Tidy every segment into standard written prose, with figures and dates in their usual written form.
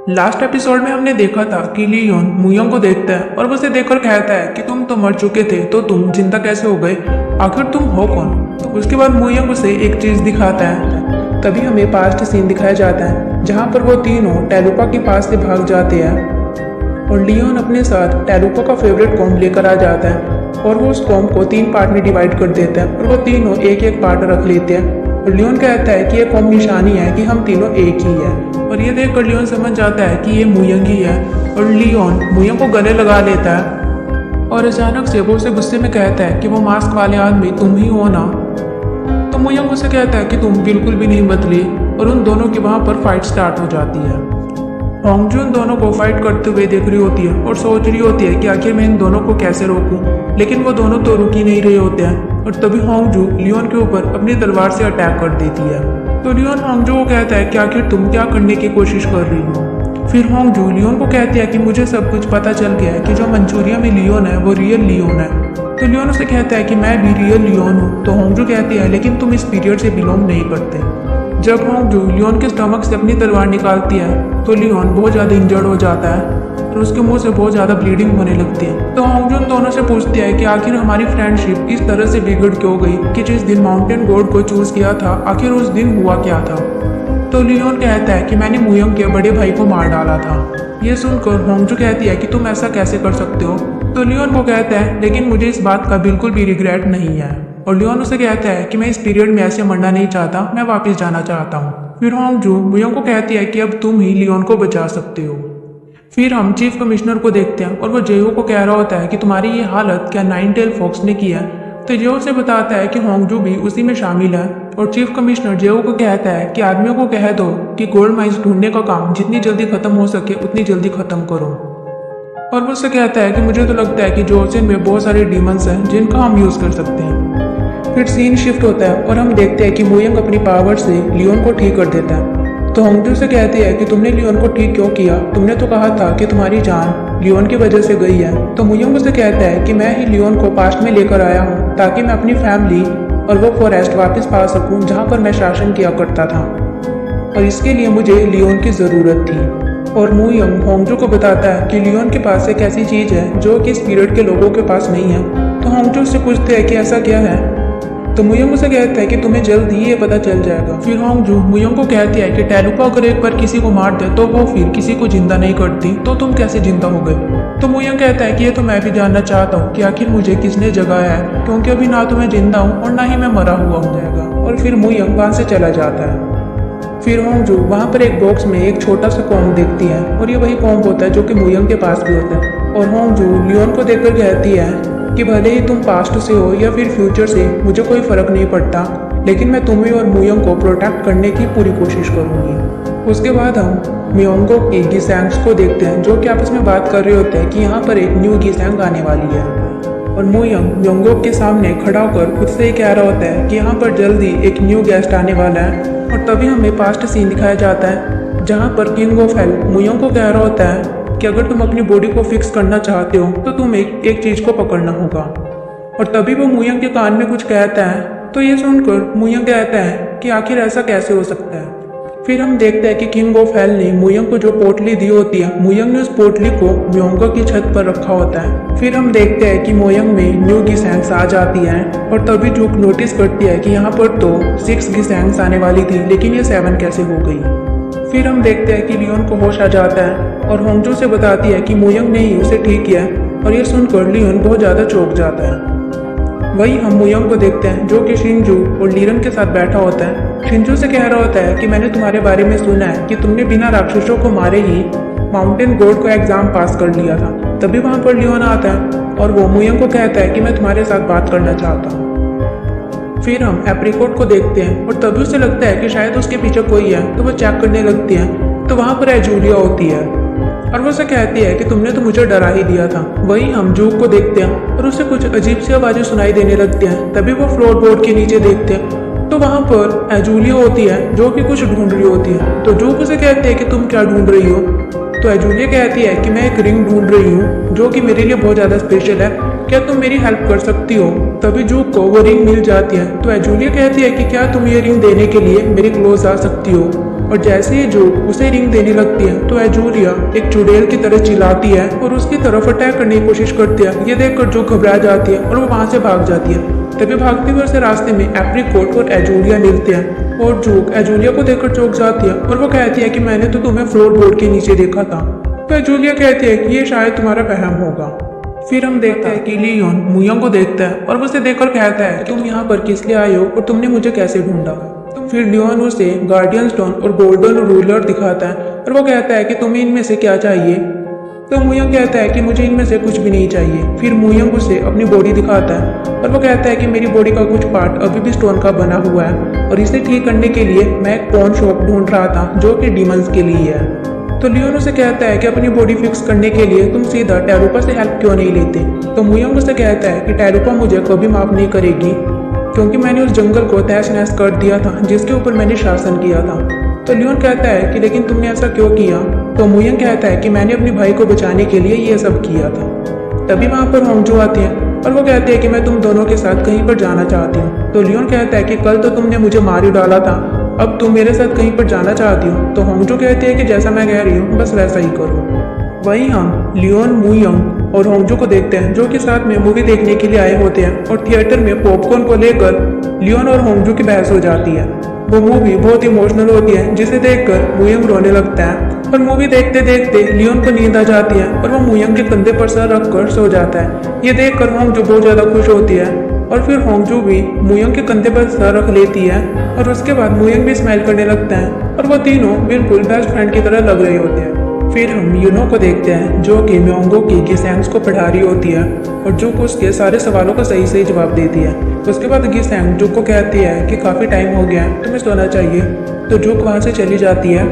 Last episode में हमने देखा था कि लियोन मुयोंग को देखता है और वो उसे देखकर कहता है कि तुम तो मर चुके थे तो तुम जिंदा कैसे हो गए, आखिर तुम हो कौन। तो उसके बाद मुयोंग उसे एक चीज दिखाता है। तभी हमें पास्ट सीन दिखाया जाता है जहाँ पर वो तीनों टेलुपा के पास से भाग जाते हैं और लियोन अपने साथ टेलुपा का फेवरेट कॉम्ब लेकर आ जाता है और वो उस कॉम्ब को 3 पार्ट में डिवाइड कर देता है और वो तीनों एक एक पार्ट रख लेते हैं। और लियोन कहता है कि ये कॉम्ब निशानी है कि हम तीनों एक ही है और ये देखकर लियोन समझ जाता है कि ये मुयोंग ही है और लियोन मुयोंग को गले लगा लेता है और अचानक से वो उसे गुस्से में कहता है कि वो मास्क वाले आदमी तुम ही हो ना। तो मुयोंग उसे कहता है कि तुम बिल्कुल भी नहीं बदले और उन दोनों की वहाँ पर फाइट स्टार्ट हो जाती है। होंगजू उन दोनों को फाइट करते हुए देख रही होती है और सोच रही होती है कि आखिर मैं इन दोनों को कैसे रोकूं, लेकिन वो दोनों तो रुक ही नहीं रहे होते हैं। और तभी होंगजू लियोन के ऊपर अपनी तलवार से अटैक कर देती है। तो लियोन होंगजू को कहता है कि आखिर तुम क्या करने की कोशिश कर रही हो। फिर होंगजू लियोन को कहती है कि मुझे सब कुछ पता चल गया है कि जो मंचूरिया में लियोन है वो रियल लियोन है। तो लियोन उसे कहता है कि मैं भी रियल लियोन हूँ। तो होंगजू कहती है लेकिन तुम इस पीरियड से बिलोंग नहीं करते। जब होंगजू लियोन के स्टमक से अपनी तलवार निकालती है तो लियोन बहुत ज़्यादा इंजर्ड हो जाता है और उसके मुंह से बहुत ज़्यादा ब्लीडिंग होने लगती है। तो होंगजू उन दोनों से पूछती है कि आखिर हमारी फ्रेंडशिप इस तरह से बिगड़ क्यों गई कि जिस दिन माउंटेन गॉड को चूज किया था आखिर उस दिन हुआ क्या था। तो लियोन कहता है कि मैंने मुयोंग के बड़े भाई को मार डाला था। ये सुनकर होंगजू कहती है कि तुम ऐसा कैसे कर सकते हो। तो लियोन को कहता है लेकिन मुझे इस बात का बिल्कुल भी रिग्रेट नहीं है। और लियोन उसे कहता है कि मैं इस पीरियड में ऐसे मरना नहीं चाहता, मैं वापस जाना चाहता हूँ। फिर होंगजू मुयोंग को कहती है कि अब तुम ही लियोन को बचा सकते हो। फिर हम चीफ कमिश्नर को देखते हैं और वो जेओ को कह रहा होता है कि तुम्हारी ये हालत क्या नाइन टेल फॉक्स ने की है। तो जेओ से बताता है कि होंगजू भी उसी में शामिल है और चीफ कमिश्नर जेओ को कहता है कि आदमियों को कह दो कि गोल्ड माइंस ढूंढने का काम जितनी जल्दी खत्म हो सके उतनी जल्दी खत्म करो। और वो उससे कहता है कि मुझे तो लगता है कि जोसेन में बहुत सारे डीमंस हैं जिनका हम यूज़ कर सकते हैं। फिर सीन शिफ्ट होता है और हम देखते हैं कि मुयोंग अपनी पावर से लियोन को ठीक कर देता है। तो होंगजू से कहती है कि तुमने लियोन को ठीक क्यों किया, तुमने तो कहा था कि तुम्हारी जान लियोन की वजह से गई है। तो मुयोंग उसे कहता है कि मैं ही लियोन को पास्ट में लेकर आया हूँ ताकि मैं अपनी फैमिली और वो फॉरेस्ट वापस पा सकूँ जहाँ पर मैं शासन किया करता था और इसके लिए मुझे लियोन की ज़रूरत थी। और मुयोंग होंगजू को बताता है कि लियोन के पास एक ऐसी चीज़ है जो कि इस पीरियड के लोगों के पास नहीं है। तो होंगजू उससे पूछते हैं कि ऐसा क्या है। तो मुयोंग उसे कहता है कि तुम्हें जल्द ही ये पता चल जाएगा। फिर होंगजू मुयोंग को कहती है कि टेलुपा अगर एक बार किसी को मार दे तो वो फिर किसी को जिंदा नहीं करती, तो तुम कैसे जिंदा हो गए। तो मुयोंग कहता है कि ये तो मैं भी जानना चाहता हूँ कि आखिर मुझे किसने जगाया है, क्योंकि अभी ना तो मैं जिंदा हूँ और ना ही मैं मरा हुआ हो जाएगा। और फिर मुयोंग वहाँ से चला जाता है। फिर होंगजू वहाँ पर एक बॉक्स में एक छोटा सा कॉम्ब देखती है और ये वही कॉम्ब होता है जो कि मुयोंग के पास भी होता है। और होंगजू लियोन को देखकर कहती है कि भले ही तुम पास्ट से हो या फिर फ्यूचर से, मुझे कोई फर्क नहीं पड़ता, लेकिन मैं तुम्हें और मुयोंग को प्रोटेक्ट करने की पूरी कोशिश करूंगी। उसके बाद हम म्योंगो की गिसैंग्स को देखते हैं जो कि आपस में बात कर रहे होते हैं कि यहाँ पर एक न्यू गिसैंग आने वाली है। और मुयोंग म्योंगो के सामने खड़ा होकर खुद से ही कह रहा होता है कि यहाँ पर जल्दी एक न्यू गेस्ट आने वाला है। और तभी हमें पास्ट सीन दिखाया जाता है जहाँ पर किंग ऑफ हेल मुयोंग को कह रहा होता है कि अगर तुम अपनी बॉडी को फिक्स करना चाहते हो तो तुम एक चीज को पकड़ना होगा। और तभी वो मुयोंग के कान में कुछ कहता है। तो ये सुनकर मुयोंग कहता है कि आखिर ऐसा कैसे हो सकता है। फिर हम देखते हैं कि किंग ऑफ हेल ने मुयोंग को जो पोटली दी होती है, मुयोंग ने उस पोटली को म्योंगो की छत पर रखा होता है। फिर हम देखते हैं कि मुयोंग में न्यू गिसैंग्स आ जाती हैं और तभी जूक नोटिस करती है कि यहाँ पर तो 6 गिसैंग्स आने वाली थी, लेकिन ये 7 कैसे हो गई। फिर हम देखते हैं कि लियोन को होश आ जाता है और होंगजू से बताती है कि मुयोंग ने ही उसे ठीक किया और ये सुनकर लियोन बहुत ज़्यादा चौंक जाता है। वही हम मुयोंग को देखते हैं जो कि शिनजू और लीरन के साथ बैठा होता है। शिनजू से कह रहा होता है कि मैंने तुम्हारे बारे में सुना है कि तुमने बिना राक्षसों को मारे ही माउंटेन गॉड को एग्जाम पास कर लिया था। तभी वहाँ पर लियोन आता है और वो मुयोंग को कहता है कि मैं तुम्हारे साथ बात करना चाहता हूँ। फिर हम एप्रिकॉट को देखते हैं और तभी उसे लगता है कि शायद उसके पीछे कोई है, तो वो चेक करने लगती है। तो वहाँ पर एजूलिया होती है और वो उसे कहती है कि तुमने तो मुझे डरा ही दिया था। वही हम जूक को देखते हैं और उसे कुछ अजीब सी आवाजें सुनाई देने लगती हैं। तभी वो फ्लोर बोर्ड के नीचे देखते हैं तो वहाँ पर एजूलिया होती है जो कि कुछ ढूंढ रही होती है। तो जूक उसे कहते हैं कि तुम क्या ढूंढ रही हो। तो एजूलिया कहती है कि मैं एक रिंग ढूंढ रही हूँ जो कि मेरे लिए बहुत ज़्यादा स्पेशल है, क्या तुम मेरी हेल्प कर सकती हो। तभी जूक को वो रिंग मिल जाती है। तो एजूलिया कहती है कि क्या तुम ये रिंग देने के लिए मेरे क्लोज आ सकती हो। और जैसे ही जो उसे रिंग देने लगती है तो एजुलिया एक चुड़ैल की तरह चिल्लाती है और उसकी तरफ अटैक करने की कोशिश करती है। ये देखकर जो घबरा जाती है और वो वहां से भाग जाती है। तभी भागते हुए उसे रास्ते में एप्रिकॉट और एजुलिया मिलते हैं और जूक एजुलिया को देखकर चौंक जाती है और वो कहती है कि मैंने तो तुम्हें फ्लोर बोर्ड के नीचे देखा था। तो एजुलिया कहती है कि ये शायद तुम्हारा वहम होगा। फिर हम देखते हैं कि लियोन मुयंग को देखता है और उसे देखकर कहता है तुम यहाँ पर किस लिए आए हो और तुमने मुझे कैसे ढूंढा। तो फिर लियोन उसे गार्डियन स्टोन और गोल्डन रूलर दिखाता है और वो कहता है कि तुम्हें इनमें से क्या चाहिए। तो मुयंग कहता है कि मुझे इनमें से कुछ भी नहीं चाहिए। फिर मुयंग उसे अपनी बॉडी दिखाता है और वो कहता है कि मेरी बॉडी का कुछ पार्ट अभी भी स्टोन का बना हुआ है और इसे ठीक करने के लिए मैं एक पॉन शॉप ढूंढ रहा था जो कि डीमंस के लिए है। तो लियोन उसे कहता है कि अपनी बॉडी फिक्स करने के लिए तुम सीधा टैलुपा से हेल्प क्यों नहीं लेते। तो मुयंग उसे कहता है कि टैलुपा मुझे कभी माफ नहीं करेगी क्योंकि मैंने उस जंगल को तहस नहस कर दिया था जिसके ऊपर मैंने शासन किया था। तो लियोन कहता है कि लेकिन तुमने ऐसा क्यों किया। तो मुयंग कहता है कि मैंने अपने भाई को बचाने के लिए ये सब किया था। तभी वहां पर होंगजू आती है और वो कहते हैं कि मैं तुम दोनों के साथ कहीं पर जाना चाहती हूँ। तो लियोन कहता है कि कल तो तुमने मुझे मार ही डाला था, अब तुम मेरे साथ कहीं पर जाना चाहती हो। तो होंगजू कहते हैं कि जैसा मैं कह रही हूँ बस वैसा ही करो। वहीं हम लियोन मुयंग और होंगजू को देखते हैं जो कि साथ में मूवी देखने के लिए आए होते हैं और थिएटर में पॉपकॉर्न को लेकर लियोन और होंगजू की बहस हो जाती है। वो मूवी बहुत इमोशनल होती है जिसे देखकर मुयंग रोने लगता है और मूवी देखते देखते लियोन को नींद आ जाती है और वो मुयंग के कंधे पर सर रखकर सो जाता है। ये देखकर होंगजू बहुत ज्यादा खुश होती है और फिर होंगजू भी मुयंग के कंधे पर सर रख लेती है और उसके बाद मुयंग भी स्माइल करने लगता है और वो तीनों बिल्कुल बेस्ट फ्रेंड की तरह लग रहे होते हैं। फिर हम यूनो को देखते हैं जो कि म्योंगो की गिसैंग को पढ़ा रही होती है और जो उसके सारे सवालों का सही सही जवाब देती है। उसके बाद गिसैंग जुक को कहती है कि काफ़ी टाइम हो गया है, तुम्हें सोना चाहिए। तो जुक वहाँ से चली जाती है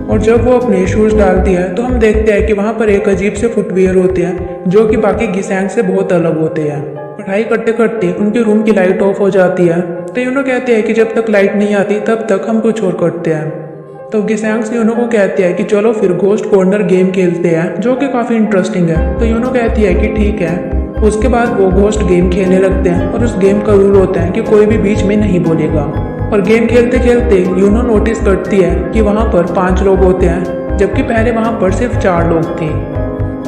और जब वो अपने शूज़ डालती है तो हम देखते हैं कि वहाँ पर एक अजीब से फुटवियर होते हैं जो कि बाकी गिसैंग से बहुत अलग होते हैं। पढ़ाई करते करते उनके रूम की लाइट ऑफ हो जाती है तो यूनो कहते हैं कि जब तक लाइट नहीं आती तब तक हम कुछ और करते हैं। तो गिसैंग यूनो को कहती है कि चलो फिर घोस्ट कॉर्नर गेम खेलते हैं जो कि काफ़ी इंटरेस्टिंग है। तो यूनो कहती है कि ठीक है। उसके बाद वो घोस्ट गेम खेलने लगते हैं और उस गेम का रूल होता है कि कोई भी बीच में नहीं बोलेगा। और गेम खेलते खेलते यूनो नोटिस करती है कि वहाँ पर 5 लोग होते हैं जबकि पहले वहाँ पर सिर्फ 4 लोग थे।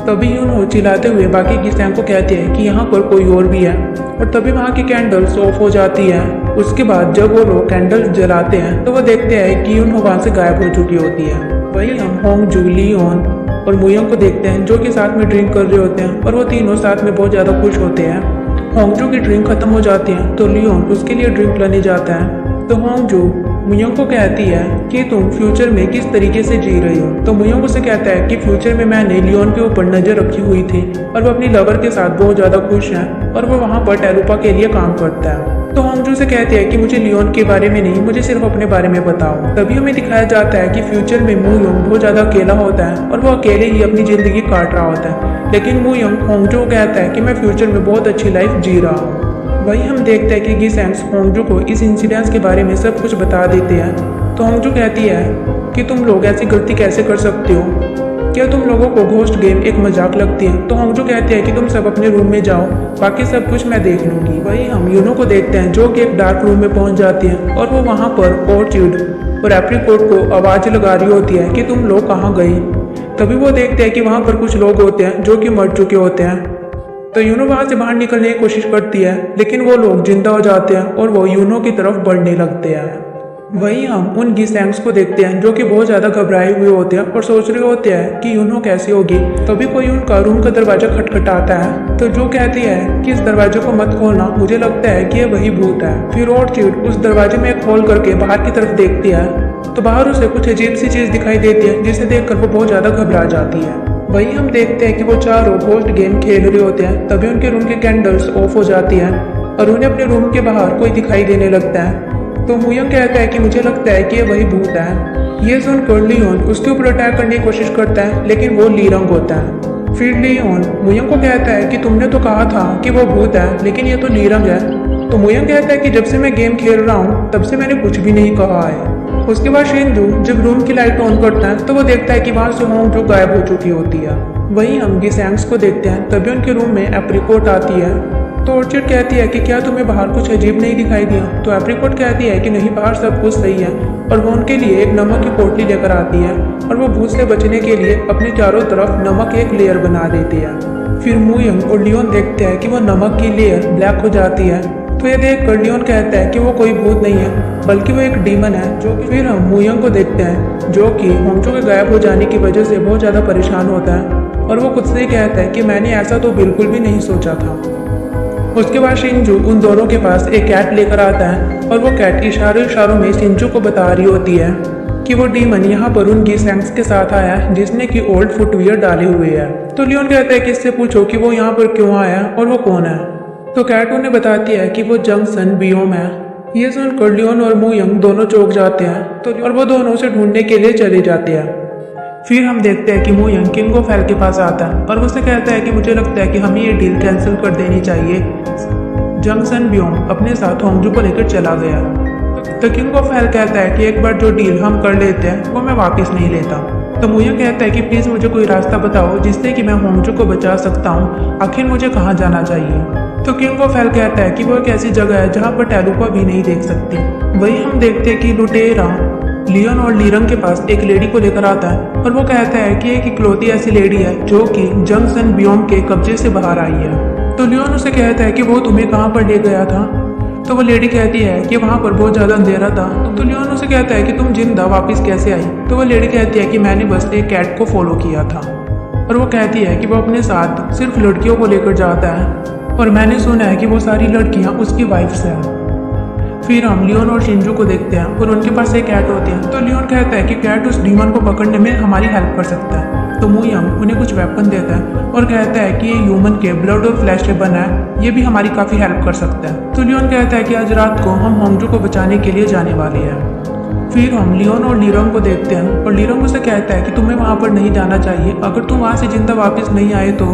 तभी यूनो चिल्लाते हुए बाकी गिसैंग को कहते हैं कि यहाँ पर कोई और भी है और तभी वहाँ की कैंडल्स ऑफ हो जाती है। उसके बाद जब वो लोग कैंडल्स जलाते हैं तो वो देखते हैं कि यूनो वहाँ से गायब हो चुकी होती है। वही हम होंगजू, लियोन और मुयंग को देखते हैं जो कि साथ में ड्रिंक कर रहे होते हैं और वो तीनों साथ में बहुत ज़्यादा खुश होते हैं। होंगजू की ड्रिंक खत्म हो जाती है तो लियोन उसके लिए ड्रिंक लाने जाता है। तो होंगजू मुयंग को कहती है कि तुम फ्यूचर में किस तरीके से जी रही हो। तो मुयंग उसे कहता है कि फ्यूचर में मैंने लियोन के ऊपर नजर रखी हुई थी और वो अपनी लवर के साथ बहुत ज़्यादा खुश है और वो वहाँ पर टैलुपा के लिए काम करता है। तो होंगजू से कहती है कि मुझे लियोन के बारे में नहीं, मुझे सिर्फ अपने बारे में बताओ। तभी हमें दिखाया जाता है कि फ्यूचर में मुयंग बहुत ज़्यादा अकेला होता है और वो अकेले ही अपनी ज़िंदगी काट रहा होता है। लेकिन मुयंग होंगजू को कहता है कि मैं फ्यूचर में बहुत अच्छी लाइफ जी रहा हूँ। वहीं हम देखते हैं कि गिसैंग होंगजू को इस इंसिडेंस के बारे में सब कुछ बता देते हैं। तो होंगजू कहती है कि तुम लोग ऐसी गलती कैसे कर सकते हो, क्या तुम लोगों को घोस्ट गेम एक मजाक लगती है। तो होंगजू कहती है कि तुम सब अपने रूम में जाओ, बाकी सब कुछ मैं देख लूंगी। वहीं हम यूनो को देखते हैं जो कि एक डार्क रूम में पहुंच जाती है और वो वहां पर ऑर्चिड और एप्रिकॉट को आवाज लगा रही होती है कि तुम लोग कहाँ गए। तभी वो देखते हैं कि वहां पर कुछ लोग होते हैं जो कि मर चुके होते हैं। तो यूनो वहां से बाहर निकलने की कोशिश करती है लेकिन वो लोग जिंदा हो जाते हैं और वो यूनो की तरफ बढ़ने लगते हैं। वहीं हम उन गिसैंग्स को देखते हैं जो कि बहुत ज़्यादा घबराए हुए होते हैं और सोच रहे होते हैं कि यूनो कैसी होगी। तभी कोई उनका रूम का दरवाजा खटखटाता है तो जो कहती है कि इस दरवाजे को मत खोलना, मुझे लगता है कि ये वही भूत है। फिर ऑर्चिड उस दरवाजे में खोल करके बाहर की तरफ देखती है तो बाहर उसे कुछ अजीब सी चीज़ दिखाई देती है जिसे देखकर वो बहुत ज़्यादा घबरा जाती है। वहीं हम देखते हैं कि वो चारों घोस्ट गेम खेल रहे होते हैं। तभी उनके रूम की कैंडल्स ऑफ हो जाती हैं और उन्हें अपने रूम के बाहर कोई दिखाई देने लगता है। तो मुयंग कहता है कि मुझे लगता है कि ये वही भूत है। ये सुनकर लियोन उसके ऊपर अटैक करने की कोशिश करता है लेकिन वो लीरंग होता है। फिर लियोन मुयंग को कहता है कि तुमने तो कहा था कि वो भूत है लेकिन ये तो लीरंग है। तो मुयंग कहता है कि जब से मैं गेम खेल रहा हूँ तब से मैंने कुछ भी नहीं कहा है। उसके बाद शिंजू जब रूम की लाइट ऑन करता है तो वो देखता है कि वहाँ से होंगजू गायब हो चुकी होती है। वहीं हम गिसैंग्स को देखते हैं। तभी उनके रूम में एप्रिकॉट आती है तो ऑर्चिड कहती है कि क्या तुम्हें बाहर कुछ अजीब नहीं दिखाई दिया। तो एप्रिकॉट कहती है कि नहीं, बाहर सब कुछ सही है। और वो उनके लिए एक नमक की पोटली लेकर आती है और वो भूत से बचने के लिए अपने चारों तरफ नमक एक लेयर बना देती है। फिर मुयंग और लियोन देखते हैं कि वो नमक की लेयर ब्लैक हो जाती है। तो ये देख कर लियोन कहता है कि वो कोई भूत नहीं है बल्कि वो एक डीमन है। जो कि फिर हम मुयंग को देखते हैं जो कि होंगचो के गायब हो जाने की वजह से बहुत ज़्यादा परेशान होता है और वो खुद से ही कहता है कि मैंने ऐसा तो बिल्कुल भी नहीं सोचा था। उसके बाद शिंजू उन दोनों के पास एक कैट लेकर आता है और वो कैट इशारों में शिंजू को बता रही होती है कि वो डीमन यहाँ पर उनकी सैंक्स के साथ आया है जिसने कि ओल्ड फुटवियर डाले हुए है। तो लियोन कहता है कि इससे पूछो कि वो यहाँ पर क्यों आया और वो कौन है। तो कैट उन्हें बताती है कि वो जंक्शन बियोम है। ये सुनकर लियोन और मुयंग दोनों चौंक जाते हैं तो और वो दोनों उसे ढूंढने के लिए चले जाते हैं। फिर हम देखते हैं कि मुयंग किंग ऑफ हेल के पास आता है और उससे कहता है कि मुझे लगता है कि हमें ये डील कैंसिल कर देनी चाहिए। जंक्शन बियोम अपने साथ होंगजू को लेकर चला गया। तो किंग ऑफ हेल कहता है कि एक बार जो डील हम कर लेते हैं वो मैं वापस नहीं लेता। तो मुयंग कहता है कि प्लीज़ मुझे कोई रास्ता बताओ जिससे कि मैं होंगजू को बचा सकता हूँ। आखिर मुझे कहाँ जाना चाहिए। तो किंग ऑफ हेल कहता है कि वो एक ऐसी जगह है जहाँ पर टैलुपा भी नहीं देख सकती। वही हम देखते हैं कि लुटेरा लियोन और लीरंग के पास एक लेडी को लेकर आता है और वो कहता है कि एक इकलौती ऐसी लेडी है जो कि जंक्शन बियोम के कब्जे से बाहर आई है। तो लियोन उसे कहता है कि वो तुम्हें कहाँ पर ले गया था। तो वो लेडी कहती है कि वहाँ पर बहुत ज़्यादा अंधेरा था। तो लियोन उसे कहता है कि तुम जिंदा वापस कैसे आई। तो वो लेडी कहती है कि मैंने बस एक कैट को फॉलो किया था। और वो कहती है कि वो अपने साथ सिर्फ लड़कियों को लेकर जाता है और मैंने सुना है कि वो सारी लड़कियाँ उसकी वाइफ्स हैं। फिर हम लियोन और शिंजू को देखते हैं और उनके पास एक कैट होती है। तो लियोन कहता है कि कैट उस डीमन को पकड़ने में हमारी हेल्प कर सकता है। तो मुयंग उन्हें कुछ वेपन देता है और कहता है कि ये ह्यूमन के ब्लड और फ्लैश से बना है, ये भी हमारी काफ़ी हेल्प कर सकता है। तो लियोन कहता है कि आज रात को हम होंगजू को बचाने के लिए जाने वाले हैं। फिर हम लियोन और लीरंग को देखते हैं और लीरंग उसे कहता है कि तुम्हें वहाँ पर नहीं जाना चाहिए। अगर तुम वहाँ से जिंदा वापस नहीं आए तो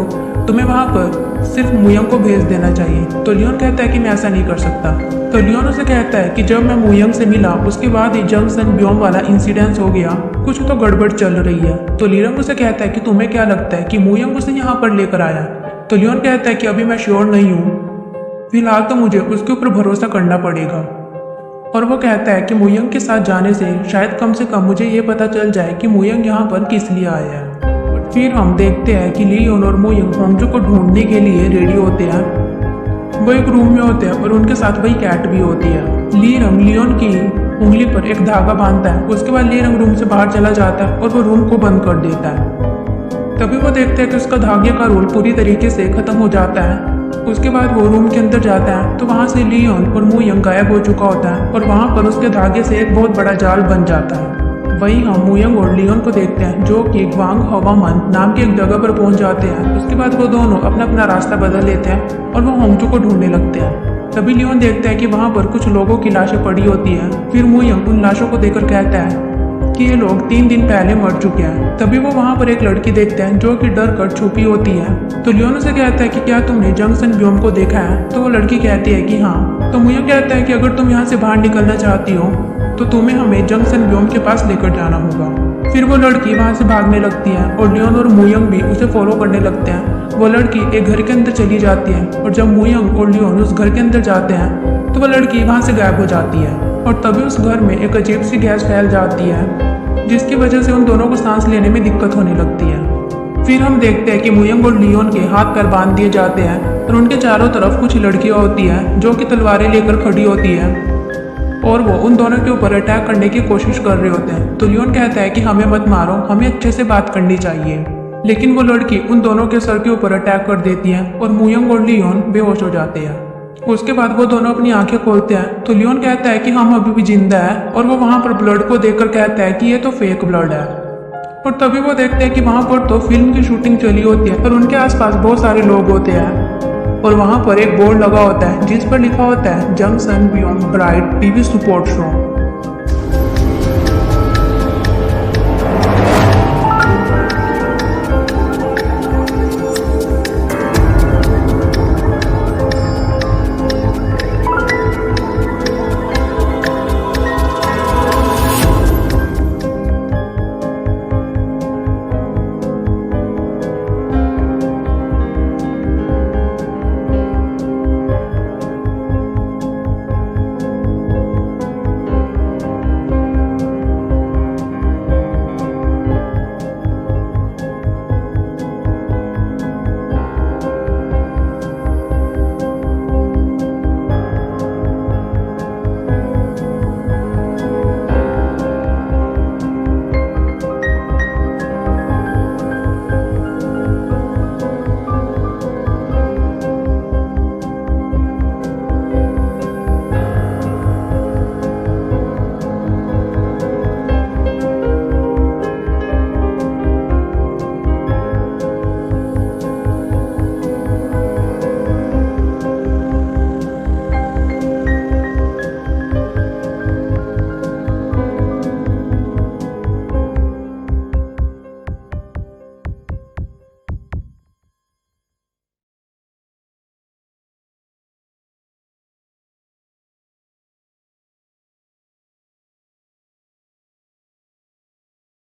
तुम्हें वहाँ पर सिर्फ मुयंग को भेज देना चाहिए। तो लियोन कहता है कि मैं ऐसा नहीं कर सकता। तो लियोन उसे कहता है कि जब मैं मुयंग से मिला उसके बाद ही जंक्शन बियोम वाला इंसिडेंस हो गया, कुछ तो गड़बड़ चल रही है। तो लीरंग उसे कहता है कि तुम्हें क्या लगता है कि मुयंग उसे यहाँ पर लेकर आया। तो लियोन कहता है कि अभी मैं श्योर नहीं हूँ, फिलहाल तो मुझे उसके ऊपर भरोसा करना पड़ेगा। और वो कहता है कि मुयंग के साथ जाने से शायद कम से कम मुझे ये पता चल जाए कि मुयंग यहाँ पर किस लिए आया है। फिर हम देखते हैं कि लियोन और मुयंग होंगजू को ढूंढने के लिए रेडी होते हैं। वो एक रूम में होते हैं और उनके साथ वही कैट भी होती है। लीरंग लियोन की उंगली पर एक धागा बांधता है। उसके बाद लीरंग रूम से बाहर चला जाता है और वो रूम को बंद कर देता है। तभी वो देखते हैं कि उसका धागे का रोल पूरी तरीके से खत्म हो जाता है। उसके बाद वो रूम के अंदर जाता है तो वहाँ से लियोन और मुयंग गायब हो चुका होता है और वहाँ पर उसके धागे से एक बहुत बड़ा जाल बन जाता है। वहीं हम मुयंग और लियोन को देखते हैं जो कि ग्वांग हवामन नाम की एक जगह पर पहुंच जाते हैं। उसके बाद वो दोनों अपना अपना रास्ता बदल लेते हैं और वो होंगजू को ढूंढने लगते हैं। तभी लियोन देखता है कि वहाँ पर कुछ लोगों की लाशें पड़ी होती हैं। फिर मुयंग उन लाशों को देखकर कहता है कि ये लोग 3 दिन पहले मर चुके हैं। तभी वो वहाँ पर एक लड़की देखते हैं जो कि डर कर छुपी होती है। तो लियोन उसे कहता है कि क्या तुमने जंक्शन बियोम को देखा है। तो वो लड़की कहती है कि हाँ। तो मुयंग कहता है कि अगर तुम यहाँ से बाहर निकलना चाहती हो तो तुम्हें हमें जंक्शन बियोम के पास लेकर जाना होगा। फिर वो लड़की वहाँ से भागने लगती है और लियोन और मुयंग भी उसे फॉलो करने लगते हैं। वो लड़की एक घर के अंदर चली जाती है और जब मुयंग और लियोन उस घर के अंदर जाते हैं तो वो लड़की वहाँ से गायब हो जाती है और तभी उस घर में एक अजीब सी गैस फैल जाती है जिसकी वजह से उन दोनों को सांस लेने में दिक्कत होने लगती है। फिर हम देखते हैं कि मुयंग और लियोन के हाथ पैर बांध दिए जाते हैं और उनके चारों तरफ कुछ लड़कियां होती हैं जो कि तलवारें लेकर खड़ी होती हैं और वो उन दोनों के ऊपर अटैक करने की कोशिश कर रहे होते हैं। तो लियोन कहता है कि हमें मत मारो, हमें अच्छे से बात करनी चाहिए। लेकिन वो लड़की उन दोनों के सर के ऊपर अटैक कर देती है और मुयंग और लियोन बेहोश हो जाते हैं। उसके बाद वो दोनों अपनी आंखें खोलते हैं तो लियोन कहता है कि हम अभी भी जिंदा है और वो वहाँ पर ब्लड को देखकर कहता है कि ये तो फेक ब्लड है। और तभी वो देखते हैं कि वहाँ पर तो फिल्म की शूटिंग चली होती है और उनके आसपास बहुत सारे लोग होते हैं और वहाँ पर एक बोर्ड लगा होता है जिस पर लिखा होता है जंक्शन बियोम ब्राइट टीवी सपोर्ट शो।